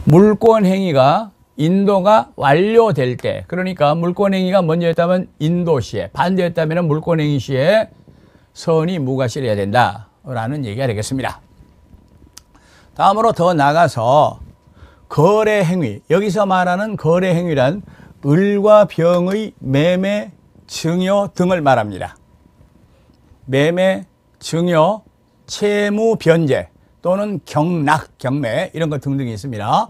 물권행위가 인도가 완료될 때, 그러니까 물권행위가 먼저였다면 인도시에, 반대였다면 물권행위 시에 선이 무과실해야 된다라는 얘기가 되겠습니다. 다음으로 더 나가서 거래행위, 여기서 말하는 거래행위란 을과 병의 매매, 증여 등을 말합니다. 매매, 증여, 채무 변제 또는 경락, 경매 이런 것 등등이 있습니다.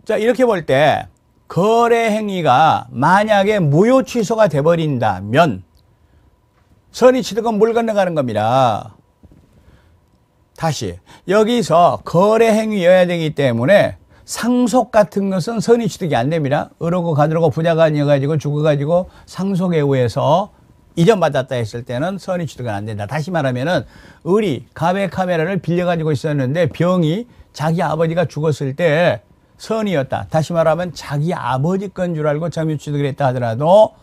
자, 이렇게 볼 때 거래 행위가 만약에 무효 취소가 돼버린다면 선의 취득은 물 건너가는 겁니다. 다시 여기서 거래 행위여야 되기 때문에 상속 같은 것은 선의 취득이 안 됩니다. 을하고 가들하고 부자가 아니어가지고 죽어가지고 상속에 의해서 이전받았다 했을 때는 선의 취득은 안 된다. 다시 말하면은 을이 갑의 카메라를 빌려가지고 있었는데 병이 자기 아버지가 죽었을 때 선이었다. 다시 말하면 자기 아버지 건 줄 알고 점유 취득을 했다 하더라도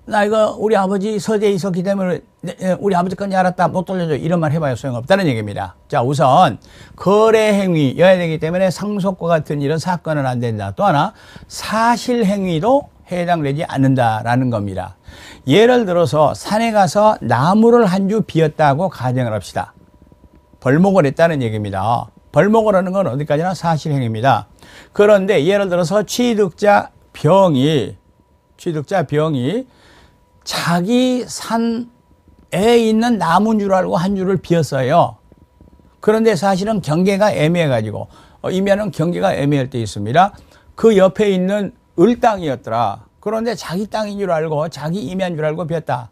나 이거 우리 아버지 서재에 있었기 때문에 우리 아버지 건지 알았다 못 돌려줘 이런 말 해봐야 소용없다는 얘기입니다. 자, 우선 거래 행위여야 되기 때문에 상속과 같은 이런 사건은 안 된다. 또 하나 사실 행위도 해당되지 않는다라는 겁니다. 예를 들어서 산에 가서 나무를 한 주 비웠다고 가정을 합시다. 벌목을 했다는 얘기입니다. 벌목을 하는 건 어디까지나 사실행위입니다. 그런데 예를 들어서 취득자 병이 자기 산에 있는 나무인 줄 알고 한 주를 비웠어요. 그런데 사실은 경계가 애매해가지고 이면은 경계가 애매할 때 있습니다. 그 옆에 있는 을 땅이었더라. 그런데 자기 땅인 줄 알고 자기 임야인 줄 알고 비웠다.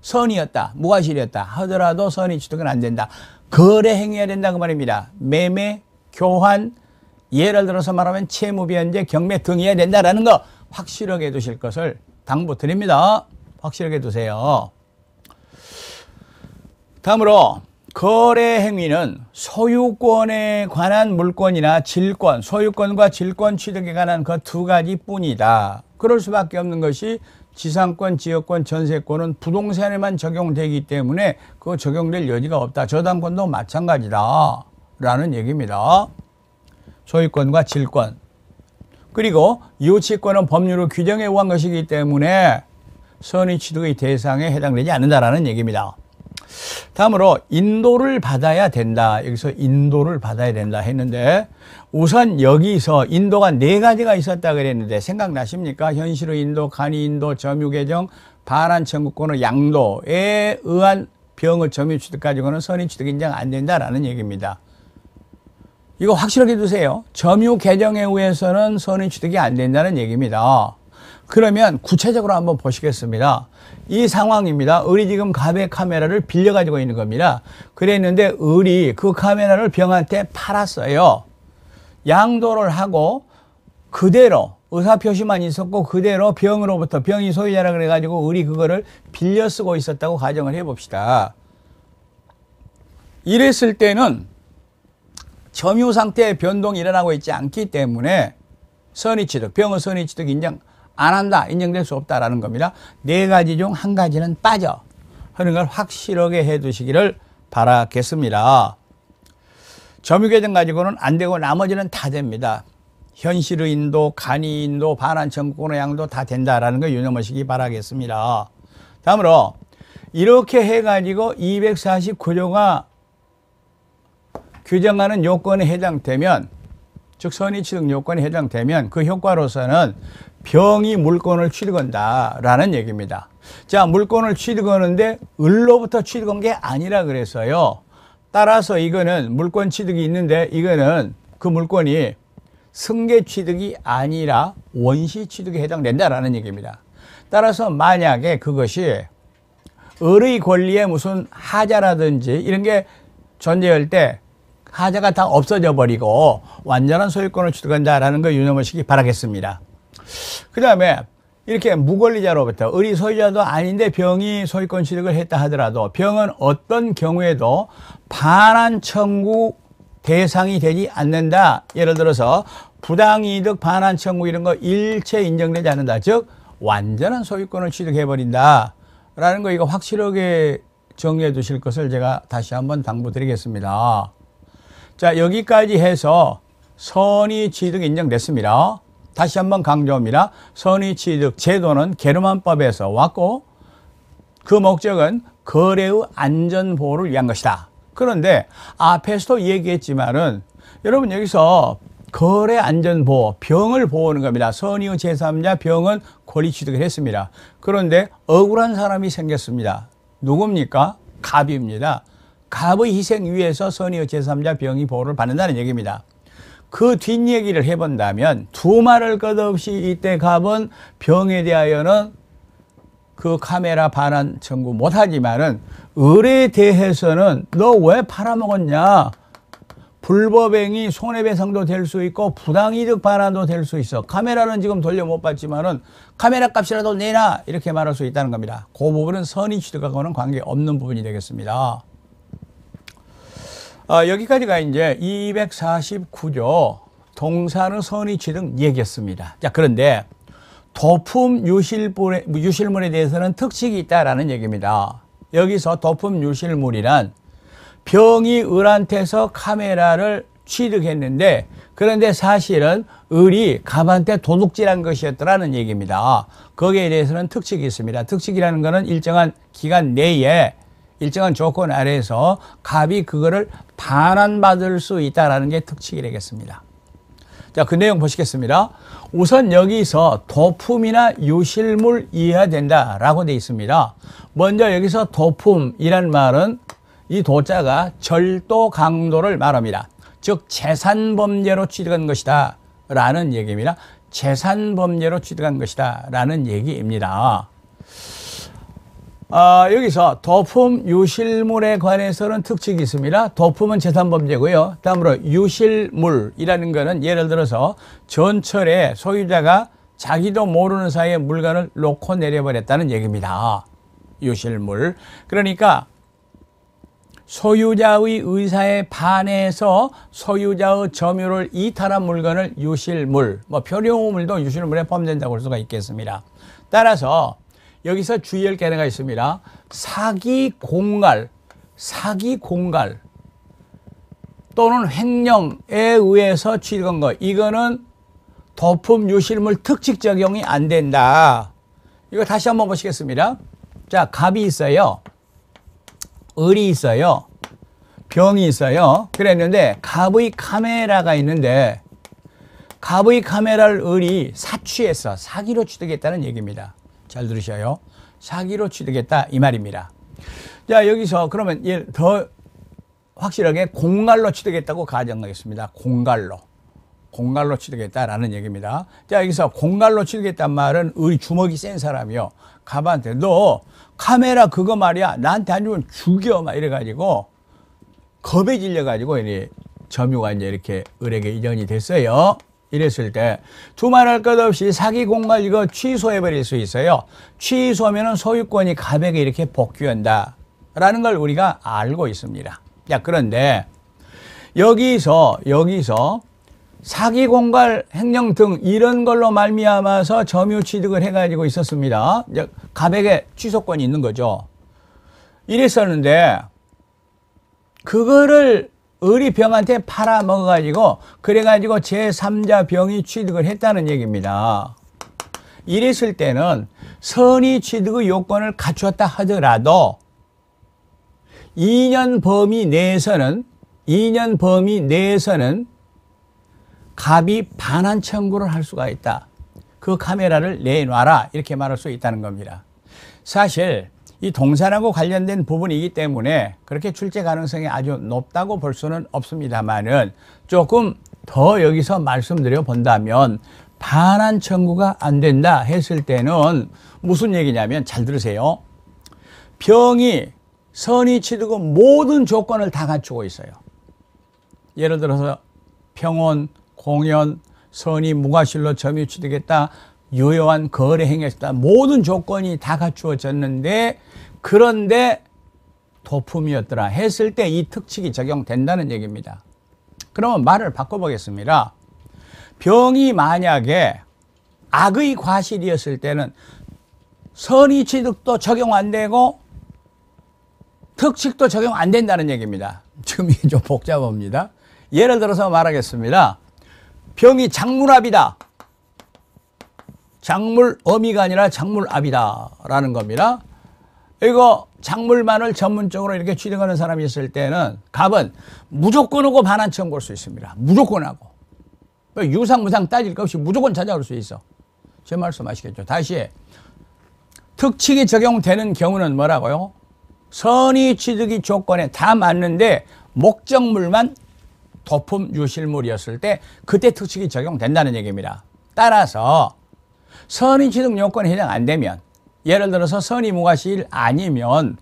선이었다. 무과실이었다 하더라도 선의 취득은 안 된다. 거래 행위해야 된다 그 말입니다. 매매, 교환, 예를 들어서 말하면 채무 변제, 경매 등해야 된다라는 거 확실하게 두실 것을 당부드립니다. 확실하게 두세요. 다음으로 거래 행위는 소유권에 관한 물권이나 질권, 소유권과 질권 취득에 관한 그 두 가지뿐이다. 그럴 수밖에 없는 것이 지상권, 지역권, 전세권은 부동산에만 적용되기 때문에 그 적용될 여지가 없다. 저당권도 마찬가지다 라는 얘기입니다. 소유권과 질권. 그리고 유치권은 법률로 규정에 의한 것이기 때문에 선의 취득의 대상에 해당되지 않는다라는 얘기입니다. 다음으로 인도를 받아야 된다. 여기서 인도를 받아야 된다 했는데 우선 여기서 인도가 네 가지가 있었다 그랬는데 생각나십니까? 현실의 인도, 간이 인도, 점유 개정, 반환 청구권의 양도에 의한 병의 점유 취득 가지고는 선의 취득 인정 안 된다라는 얘기입니다. 이거 확실하게 두세요. 점유 개정에 의해서는 선의 취득이 안 된다는 얘기입니다. 그러면 구체적으로 한번 보시겠습니다. 이 상황입니다. 을이 지금 갑의 카메라를 빌려가지고 있는 겁니다. 그랬는데 을이 그 카메라를 병한테 팔았어요. 양도를 하고 그대로 의사표시만 있었고 그대로 병으로부터 병이 소유자라 그래가지고 을이 그거를 빌려 쓰고 있었다고 가정을 해봅시다. 이랬을 때는 점유 상태의 변동이 일어나고 있지 않기 때문에 선의 취득, 병의 선의 취득 인정 안 한다, 인정될 수 없다라는 겁니다. 네 가지 중 한 가지는 빠져 하는 걸 확실하게 해 두시기를 바라겠습니다. 점유 개정 가지고는 안 되고 나머지는 다 됩니다. 현실의 인도, 간이 인도, 반환 청구권의 양도 다 된다라는 걸 유념하시기 바라겠습니다. 다음으로 이렇게 해가지고 249조가 규정하는 요건에 해당되면, 즉 선의 취득 요건에 해당되면 그 효과로서는 병이 물권을 취득한다라는 얘기입니다. 자, 물권을 취득하는데 을로부터 취득한 게 아니라 그래서요. 따라서 이거는 물권 취득이 있는데 이거는 그 물권이 승계 취득이 아니라 원시 취득에 해당된다라는 얘기입니다. 따라서 만약에 그것이 을의 권리에 무슨 하자라든지 이런 게 존재할 때 하자가 다 없어져 버리고 완전한 소유권을 취득한다라는 걸 유념하시기 바라겠습니다. 그 다음에 이렇게 무권리자로부터 을이 소유자도 아닌데 병이 소유권 취득을 했다 하더라도 병은 어떤 경우에도 반환 청구 대상이 되지 않는다. 예를 들어서 부당이득 반환 청구 이런 거 일체 인정되지 않는다. 즉 완전한 소유권을 취득해버린다 라는 거 이거 확실하게 정리해 두실 것을 제가 다시 한번 당부드리겠습니다. 자, 여기까지 해서 선의취득 인정됐습니다. 다시 한번 강조합니다. 선의취득 제도는 게르만법에서 왔고 그 목적은 거래의 안전보호를 위한 것이다. 그런데 앞에서도 얘기했지만은 여러분 여기서 거래 안전보호, 병을 보호하는 겁니다. 선의의 제3자 병은 권리취득을 했습니다. 그런데 억울한 사람이 생겼습니다. 누굽니까? 갑입니다. 갑의 희생 위에서 선의의 제3자 병이 보호를 받는다는 얘기입니다. 그 뒷얘기를 해본다면 두 말을 것 없이 이때 갑은 병에 대하여는 그 카메라 반환 청구 못하지만은 을에 대해서는 너 왜 팔아먹었냐? 불법행위 손해배상도 될 수 있고 부당이득 반환도 될 수 있어. 카메라는 지금 돌려 못 받지만은 카메라 값이라도 내놔 이렇게 말할 수 있다는 겁니다. 그 부분은 선의취득하고는 관계없는 부분이 되겠습니다. 여기까지가 이제 249조 동산의 선의취득 얘기였습니다. 자, 그런데 도품 유실물에 대해서는 특칙이 있다라는 얘기입니다. 여기서 도품 유실물이란 병이 을한테서 카메라를 취득했는데 그런데 사실은 을이 갑한테 도둑질한 것이었더라는 얘기입니다. 거기에 대해서는 특칙이 있습니다. 특칙이라는 것은 일정한 기간 내에 일정한 조건 아래에서 갑이 그거를 반환받을 수 있다는 게 특칙이 되겠습니다. 자, 그 내용 보시겠습니다. 우선 여기서 도품이나 유실물 이해해야 된다라고 되어 있습니다. 먼저 여기서 도품이란 말은 이 도자가 절도 강도를 말합니다. 즉 재산범죄로 취득한 것이다 라는 얘기입니다. 재산범죄로 취득한 것이다 라는 얘기입니다. 여기서 도품 유실물에 관해서는 특칙이 있습니다. 도품은 재산범죄고요. 다음으로 유실물이라는 것은 예를 들어서 전철에 소유자가 자기도 모르는 사이에 물건을 놓고 내려버렸다는 얘기입니다. 유실물. 그러니까 소유자의 의사에 반해서 소유자의 점유를 이탈한 물건을 유실물, 표류물도 유실물에 포함된다고 볼 수가 있겠습니다. 따라서 여기서 주의할 게 하나가 있습니다. 사기 공갈 또는 횡령에 의해서 취득한 것, 이거는 도품 유실물 특칙 적용이 안 된다. 이거 다시 한번 보시겠습니다. 자, 갑이 있어요. 을이 있어요. 병이 있어요. 그랬는데 갑의 카메라가 있는데 갑의 카메라를 을이 사취해서 사기로 취득했다는 얘기입니다. 잘 들으셔요. 사기로 취득했다 이 말입니다. 자, 여기서 그러면 더 확실하게 공갈로 취득했다고 가정하겠습니다. 공갈로 취득했다라는 얘기입니다. 자, 여기서 공갈로 취득했단 말은 을이 주먹이 센 사람이요. 갑한테 너 카메라 그거 말이야 나한테 안 주면 죽여 막 이래가지고 겁에 질려가지고 이제 점유가 이제 이렇게 을에게 이전이 됐어요. 이랬을 때 두말할 것 없이 사기 공갈 이거 취소해 버릴 수 있어요. 취소하면은 소유권이 갑에게 이렇게 복귀한다 라는 걸 우리가 알고 있습니다. 자, 그런데 여기서 사기 공갈 횡령 등 이런 걸로 말미암아서 점유 취득을 해가지고 있었습니다. 갑에게 취소권이 있는 거죠. 이랬었는데 그거를 을이 병한테 팔아먹어가지고 그래가지고 제3자 병이 취득을 했다는 얘기입니다. 이랬을 때는 선의 취득의 요건을 갖추었다 하더라도 2년 범위 내에서는 갑이 반환 청구를 할 수가 있다. 그 카메라를 내놔라 이렇게 말할 수 있다는 겁니다. 사실 이 동산하고 관련된 부분이기 때문에 그렇게 출제 가능성이 아주 높다고 볼 수는 없습니다만은 조금 더 여기서 말씀드려 본다면 반환 청구가 안 된다 했을 때는 무슨 얘기냐면 잘 들으세요. 병이 선의 취득의 모든 조건을 다 갖추고 있어요. 예를 들어서 평온, 공연, 선의 무과실로 점유 취득했다. 유효한 거래 행위했다. 모든 조건이 다 갖추어졌는데 그런데 도품이었더라 했을 때 이 특칙이 적용된다는 얘기입니다. 그러면 말을 바꿔보겠습니다. 병이 만약에 악의 과실이었을 때는 선의 취득도 적용 안 되고 특칙도 적용 안 된다는 얘기입니다. 지금 이게 좀 복잡합니다. 예를 들어서 말하겠습니다. 병이 작물압이다. 작물어미가 아니라 작물압이다 라는 겁니다. 이거 작물만을 전문적으로 이렇게 취득하는 사람이 있을 때는 갑은 무조건 하고 반환 청구할 수 있습니다. 무조건 하고. 유상 무상 따질 것 없이 무조건 찾아올 수 있어. 제 말씀 아시겠죠? 다시 특칙이 적용되는 경우는 뭐라고요? 선의 취득이 조건에 다 맞는데 목적물만 도품 유실물이었을 때 그때 특칙이 적용된다는 얘기입니다. 따라서 선의 취득 요건에 해당 안 되면, 예를 들어서 선의 무과실 아니면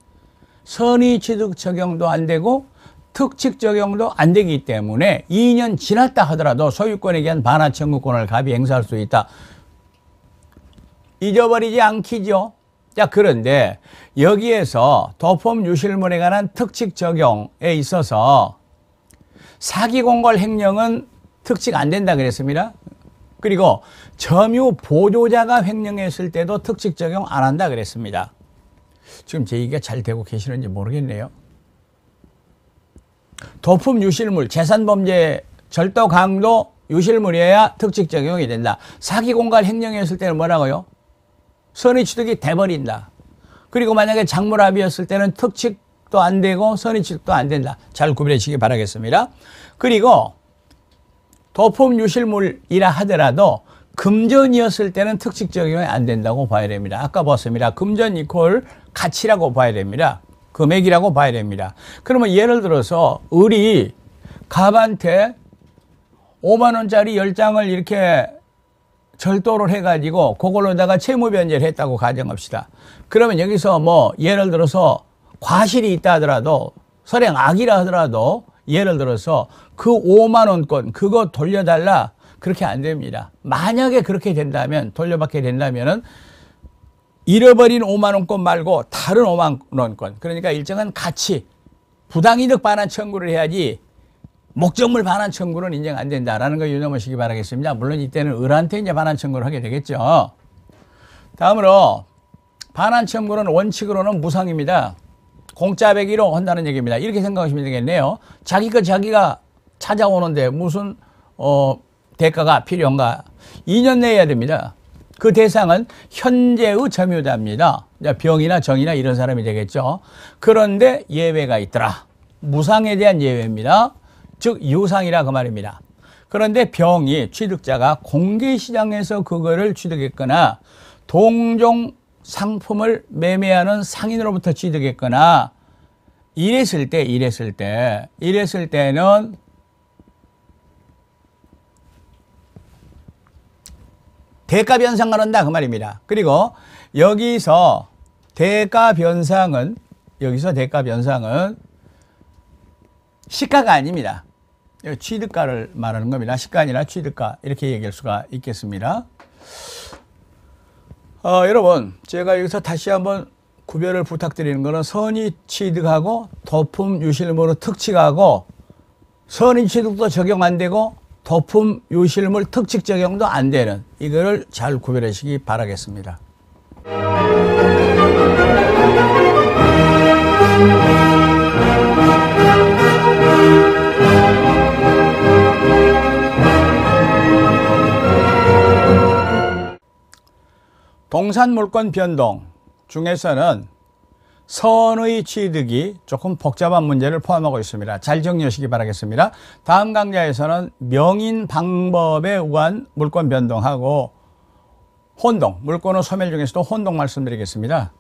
선의 취득 적용도 안 되고 특칙 적용도 안 되기 때문에 2년 지났다 하더라도 소유권에 대한 반환 청구권을 갑이 행사할 수 있다. 잊어버리지 않기죠. 자, 그런데 여기에서 도품 유실물에 관한 특칙 적용에 있어서 사기공걸 횡령은 특칙 안 된다 그랬습니다. 그리고 점유 보조자가 횡령했을 때도 특칙 적용 안 한다 그랬습니다. 지금 제 얘기가 잘 되고 계시는지 모르겠네요. 도품 유실물, 재산범죄 절도 강도 유실물이어야 특칙 적용이 된다. 사기공갈 횡령했을 때는 뭐라고요? 선의 취득이 돼버린다. 그리고 만약에 작물압이었을 때는 특칙도 안 되고 선의 취득도 안 된다. 잘 구별해 주시기 바라겠습니다. 그리고 도품 유실물이라 하더라도 금전이었을 때는 특칙 적용이 안 된다고 봐야 됩니다. 아까 봤습니다. 금전 이퀄 가치라고 봐야 됩니다. 금액이라고 봐야 됩니다. 그러면 예를 들어서 을이 갑한테 5만 원짜리 10장을 이렇게 절도를 해가지고 그걸로다가 채무 변제를 했다고 가정합시다. 그러면 여기서 뭐 예를 들어서 과실이 있다 하더라도 설행악이라 하더라도 예를 들어서 그 5만 원권 그거 돌려달라 그렇게 안 됩니다. 만약에 그렇게 된다면 돌려받게 된다면은 잃어버린 5만 원권 말고 다른 5만 원권 그러니까 일정한 가치 부당이득 반환 청구를 해야지 목적물 반환 청구는 인정 안 된다라는 거 유념하시기 바라겠습니다. 물론 이때는 을한테 이제 반환 청구를 하게 되겠죠. 다음으로 반환 청구는 원칙으로는 무상입니다. 공짜 배기로 한다는 얘기입니다. 이렇게 생각하시면 되겠네요. 자기 거 자기가 찾아오는데 무슨 대가가 필요한가? 2년 내에 해야 됩니다. 그 대상은 현재의 점유자입니다. 병이나 정이나 이런 사람이 되겠죠. 그런데 예외가 있더라. 무상에 대한 예외입니다. 즉 유상이라 그 말입니다. 그런데 병이 취득자가 공개시장에서 그거를 취득했거나 동종 상품을 매매하는 상인으로부터 취득했거나 이랬을 때는 대가 변상을 한다 그 말입니다. 그리고 여기서 대가 변상은 시가가 아닙니다. 취득가를 말하는 겁니다. 시가 아니라 취득가 이렇게 얘기할 수가 있겠습니다. 여러분 제가 여기서 다시 한번 구별을 부탁드리는 것은 선의 취득하고 도품 유실물을 특칙하고 선의 취득도 적용 안 되고 도품 유실물 특칙 적용도 안 되는 이거를 잘 구별하시기 바라겠습니다. 동산물권 변동 중에서는 선의 취득이 조금 복잡한 문제를 포함하고 있습니다. 잘 정리하시기 바라겠습니다. 다음 강좌에서는 명인 방법에 의한 물권 변동하고 혼동, 물권의 소멸 중에서도 혼동 말씀드리겠습니다.